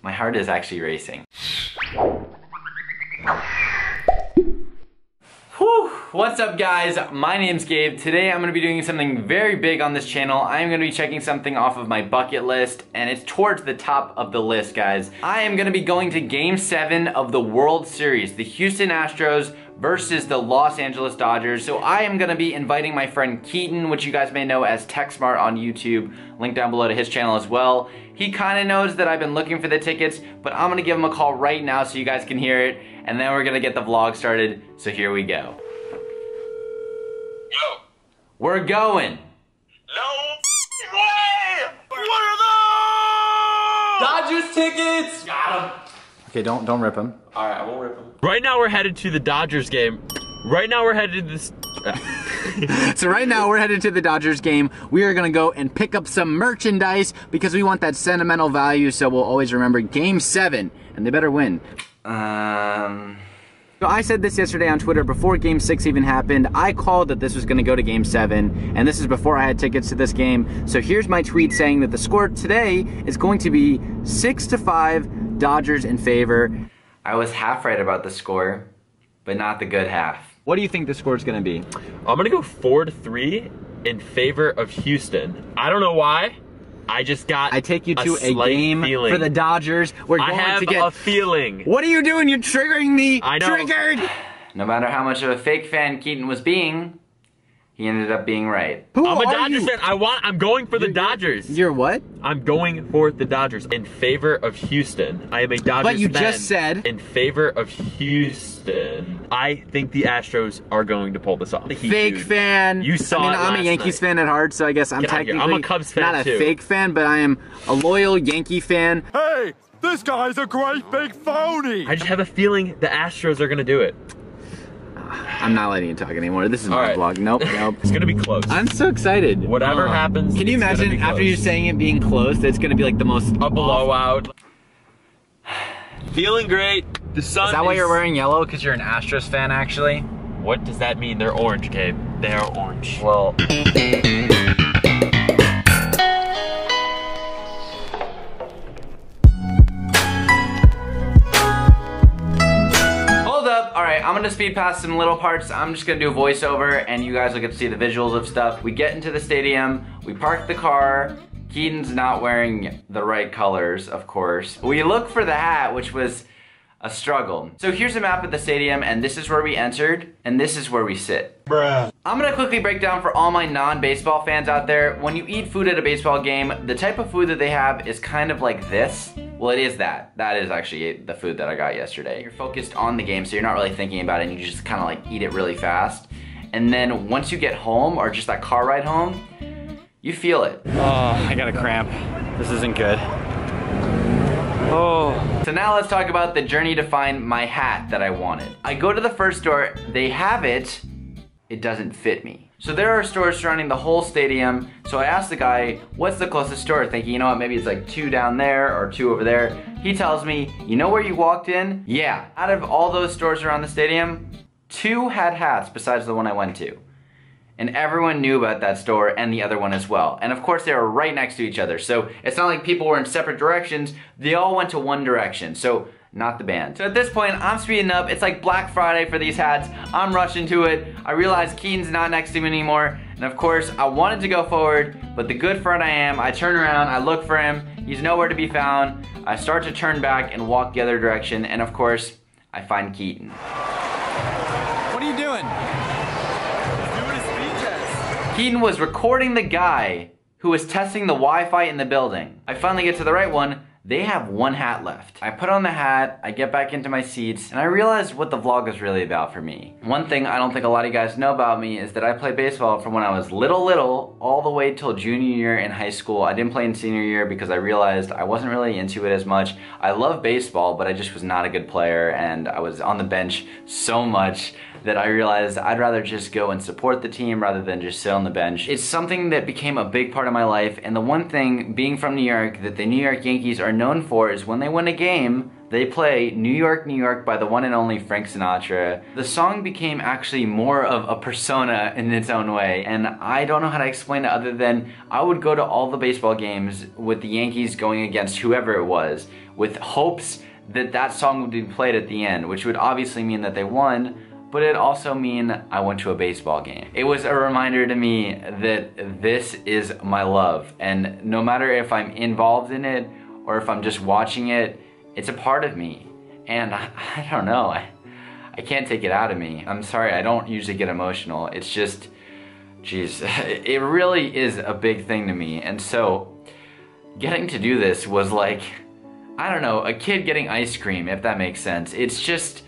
My heart is actually racing. Whew. What's up guys? My name's Gabe. Today I'm going to be doing something very big on this channel. I'm going to be checking something off of my bucket list, and it's towards the top of the list, guys. I am going to be going to Game 7 of the World Series, the Houston Astros versus the Los Angeles Dodgers. So I am going to be inviting my friend Keaton, which you guys may know as TechSmart on YouTube. Link down below to his channel as well. He kind of knows that I've been looking for the tickets, but I'm going to give him a call right now so you guys can hear it, and then we're going to get the vlog started. So here we go. Yo. We're going. No way! What are those? Dodgers tickets! Got him. Okay, don't rip them. Alright, I won't rip them. Right now we're headed to the Dodgers game. Right now we're headed to this. So right now we're headed to the Dodgers game. We are gonna go and pick up some merchandise because we want that sentimental value, so we'll always remember Game 7, and they better win. So I said this yesterday on Twitter before Game 6 even happened. I called that this was gonna go to Game 7, and this is before I had tickets to this game. So here's my tweet saying that the score today is going to be 6-5, Dodgers in favor. I was half right about the score, but not the good half. What do you think the score is gonna be? I'm gonna go 4-3 in favor of Houston. I don't know why. I just got. I take you to a game for the Dodgers. We're going to get a feeling. What are you doing? You're triggering me. I know. Triggered. No matter how much of a fake fan Keaton was being, he ended up being right. I'm a Dodgers fan. I'm going for the Dodgers. You're what? I'm going for the Dodgers in favor of Houston. I am a Dodgers fan. But you just said in favor of Houston. I think the Astros are going to pull this off. Fake fan. You saw. I mean, I'm a Yankees fan at heart, so I guess I'm technically I'm a Cubs fan not a fake fan, but I am a loyal Yankee fan. Hey, this guy's a great big phony. I just have a feeling the Astros are going to do it. I'm not letting you talk anymore. This is my vlog. Nope. It's gonna be close. I'm so excited. Whatever happens. Can you imagine after you're saying it being close, that it's gonna be like the most a blowout? Feeling great. The sun is that why you're wearing yellow? Because you're an Astros fan, actually? What does that mean? They're orange, Gabe. They are orange. Well. I'm gonna speed past some little parts. I'm just gonna do a voiceover and you guys will get to see the visuals of stuff. We get into the stadium, we park the car. Keaton's not wearing the right colors, of course. We look for the hat, which was a struggle. So here's a map of the stadium, and this is where we entered, and this is where we sit. Bruh. I'm gonna quickly break down for all my non-baseball fans out there. When you eat food at a baseball game, the type of food that they have is kind of like this. Well, it is that. That is actually the food that I got yesterday. You're focused on the game, so you're not really thinking about it, and you just kind of like eat it really fast. And then once you get home, or just that car ride home, you feel it. Oh, I got a cramp. This isn't good. Oh. So now let's talk about the journey to find my hat that I wanted. I go to the first store, they have it, it doesn't fit me. So there are stores surrounding the whole stadium, so I asked the guy, what's the closest store? Thinking, you know what, maybe it's like 2 down there or 2 over there. He tells me, you know where you walked in? Yeah. Out of all those stores around the stadium, 2 had hats besides the one I went to. And everyone knew about that store and the other one as well. And of course they were right next to each other. So it's not like people were in separate directions. They all went to one direction. So not the band. So at this point, I'm speeding up. It's like Black Friday for these hats. I'm rushing to it. I realize Keaton's not next to me anymore. And of course, I wanted to go forward, but the good friend I am, I turn around, I look for him. He's nowhere to be found. I start to turn back and walk the other direction. And of course, I find Keaton. What are you doing? Keaton was recording the guy who was testing the Wi-Fi in the building. I finally get to the right one. They have 1 hat left. I put on the hat, I get back into my seats, and I realized what the vlog is really about for me. One thing I don't think a lot of you guys know about me is that I played baseball from when I was little, all the way till junior year in high school. I didn't play in senior year because I realized I wasn't really into it as much. I love baseball, but I just was not a good player, and I was on the bench so much that I realized I'd rather just go and support the team rather than just sit on the bench. It's something that became a big part of my life, and the one thing, being from New York, that the New York Yankees are known for is when they win a game, they play New York, New York by the one and only Frank Sinatra. The song became actually more of a persona in its own way, and I don't know how to explain it other than I would go to all the baseball games with the Yankees going against whoever it was, with hopes that that song would be played at the end, which would obviously mean that they won, but it also mean I went to a baseball game. It was a reminder to me that this is my love, and no matter if I'm involved in it or if I'm just watching it, it's a part of me. And I don't know, I can't take it out of me. I'm sorry, I don't usually get emotional. It's just, geez, it really is a big thing to me. And so getting to do this was like, I don't know, a kid getting ice cream, if that makes sense. It's just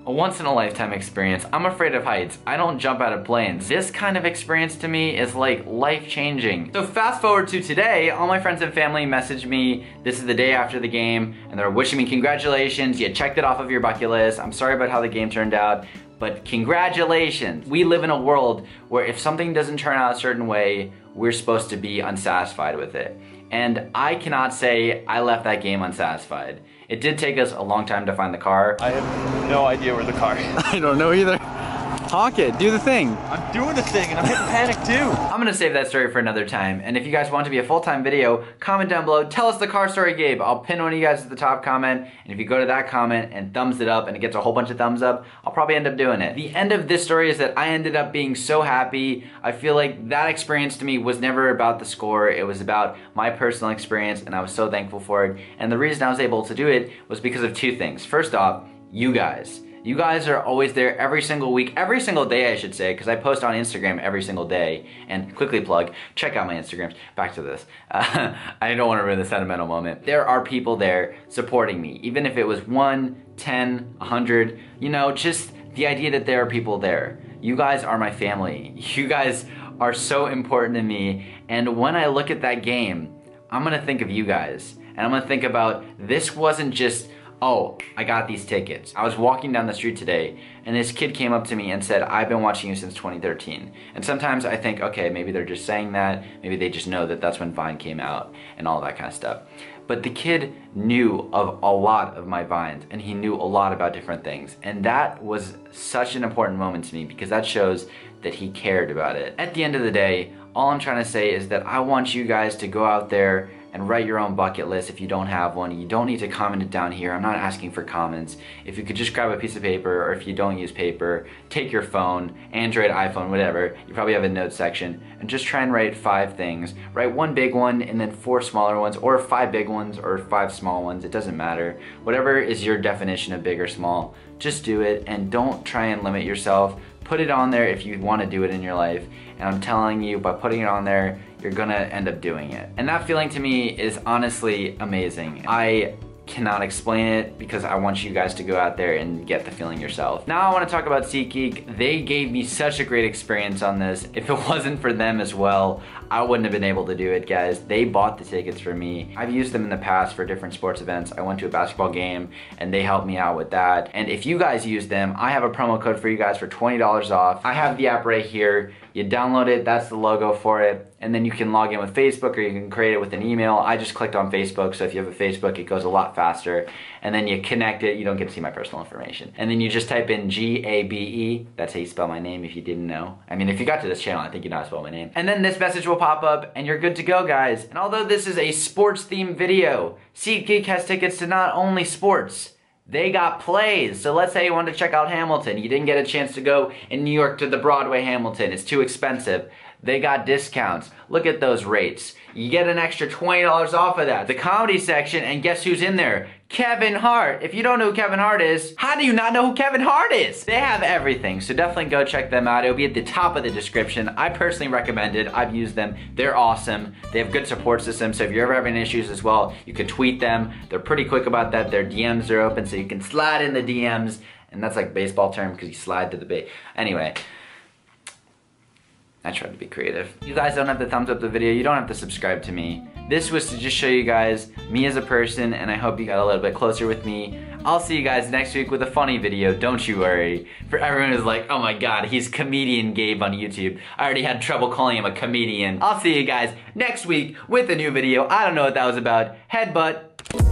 a once in a lifetime experience. I'm afraid of heights. I don't jump out of planes. This kind of experience to me is like life changing. So fast forward to today, all my friends and family messaged me. This is the day after the game, and they're wishing me congratulations. You checked it off of your bucket list. I'm sorry about how the game turned out, but congratulations. We live in a world where if something doesn't turn out a certain way, we're supposed to be unsatisfied with it. And I cannot say I left that game unsatisfied. It did take us a long time to find the car. I have no idea where the car is. I don't know either. Honk it, do the thing. I'm doing the thing and I'm hitting panic too. I'm gonna save that story for another time. And if you guys want it to be a full-time video, comment down below. Tell us the car story, Gabe. I'll pin one of you guys at the top comment. And if you go to that comment and thumbs it up and it gets a whole bunch of thumbs up, I'll probably end up doing it. The end of this story is that I ended up being so happy. I feel like that experience to me was never about the score. It was about my personal experience, and I was so thankful for it. And the reason I was able to do it was because of two things. First off, you guys. You guys are always there every single week, every single day I should say, because I post on Instagram every single day. And quickly plug, check out my Instagrams. Back to this. I don't want to ruin the sentimental moment. There are people there supporting me, even if it was 1, 10, 100, you know, just the idea that there are people there. You guys are my family. You guys are so important to me. And when I look at that game, I'm gonna think of you guys. And I'm gonna think about, this wasn't just, oh, I got these tickets. I was walking down the street today and this kid came up to me and said, I've been watching you since 2013. And sometimes I think, okay, maybe they're just saying that. Maybe they just know that that's when Vine came out and all that kind of stuff. But the kid knew of a lot of my Vines and he knew a lot about different things. And that was such an important moment to me because that shows that he cared about it. At the end of the day, all I'm trying to say is that I want you guys to go out there and write your own bucket list if you don't have one. You don't need to comment it down here. I'm not asking for comments. If you could just grab a piece of paper, or if you don't use paper, take your phone, Android, iPhone, whatever. You probably have a notes section, and just try and write 5 things. Write 1 big one and then 4 smaller ones, or 5 big ones or 5 small ones. It doesn't matter. Whatever is your definition of big or small, just do it and don't try and limit yourself. Put it on there if you want to do it in your life. And I'm telling you, by putting it on there, you're gonna end up doing it. And that feeling to me is honestly amazing. I cannot explain it because I want you guys to go out there and get the feeling yourself. Now I want to talk about SeatGeek. They gave me such a great experience on this. If it wasn't for them as well, I wouldn't have been able to do it, guys. They bought the tickets for me. I've used them in the past for different sports events. I went to a basketball game and they helped me out with that. And if you guys use them, I have a promo code for you guys for $20 off. I have the app right here. You download it, that's the logo for it, and then you can log in with Facebook or you can create it with an email. I just clicked on Facebook, so if you have a Facebook, it goes a lot faster. And then you connect it, you don't get to see my personal information. And then you just type in G-A-B-E, that's how you spell my name if you didn't know. I mean, if you got to this channel, I think you know how to spell my name. And then this message will pop up and you're good to go, guys. And although this is a sports themed video, SeatGeek has tickets to not only sports, they got plays. So let's say you wanted to check out Hamilton. You didn't get a chance to go in New York to the Broadway Hamilton. It's too expensive. They got discounts. Look at those rates. You get an extra $20 off of that. The comedy section, and guess who's in there? Kevin Hart. If you don't know who Kevin Hart is, how do you not know who Kevin Hart is? They have everything, so definitely go check them out. It'll be at the top of the description. I personally recommend it. I've used them. They're awesome. They have good support systems, so if you're ever having issues as well, you can tweet them. They're pretty quick about that. Their DMs are open, so you can slide in the DMs, and that's like baseball term because you slide to the bait. Anyway. I tried to be creative. You guys don't have to thumbs up the video. You don't have to subscribe to me. This was to just show you guys me as a person, and I hope you got a little bit closer with me. I'll see you guys next week with a funny video, don't you worry. For everyone who's like, oh my god, he's comedian Gabe on YouTube. I already had trouble calling him a comedian. I'll see you guys next week with a new video. I don't know what that was about. Headbutt.